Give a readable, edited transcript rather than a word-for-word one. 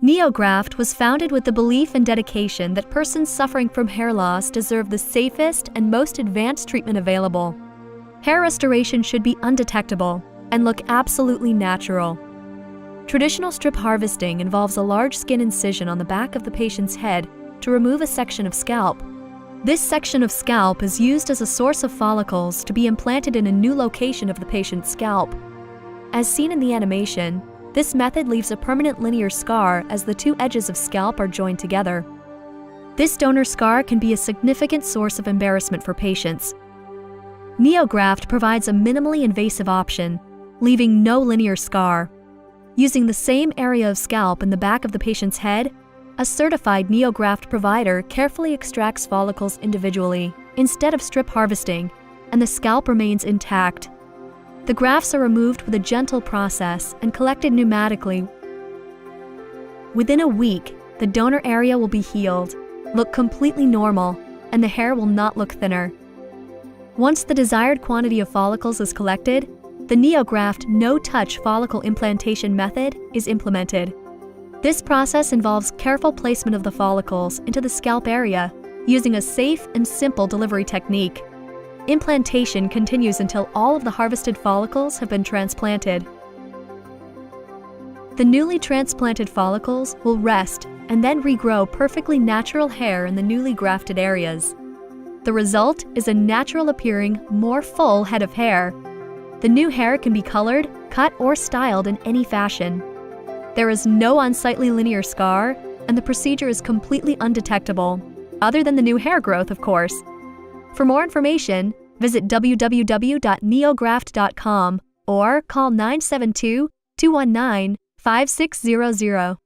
Neograft was founded with the belief and dedication that persons suffering from hair loss deserve the safest and most advanced treatment available. Hair restoration should be undetectable and look absolutely natural. Traditional strip harvesting involves a large skin incision on the back of the patient's head to remove a section of scalp. This section of scalp is used as a source of follicles to be implanted in a new location of the patient's scalp. As seen in the animation, this method leaves a permanent linear scar as the two edges of scalp are joined together. This donor scar can be a significant source of embarrassment for patients. Neograft provides a minimally invasive option, leaving no linear scar. Using the same area of scalp in the back of the patient's head, a certified Neograft provider carefully extracts follicles individually, instead of strip harvesting, and the scalp remains intact. The grafts are removed with a gentle process and collected pneumatically. Within a week, the donor area will be healed, look completely normal, and the hair will not look thinner. Once the desired quantity of follicles is collected, the Neograft no-touch follicle implantation method is implemented. This process involves careful placement of the follicles into the scalp area using a safe and simple delivery technique. Implantation continues until all of the harvested follicles have been transplanted. The newly transplanted follicles will rest and then regrow perfectly natural hair in the newly grafted areas. The result is a natural-appearing, more full head of hair. The new hair can be colored, cut, or styled in any fashion. There is no unsightly linear scar, and the procedure is completely undetectable, other than the new hair growth, of course. For more information, visit www.neograft.com or call 972-219-5600.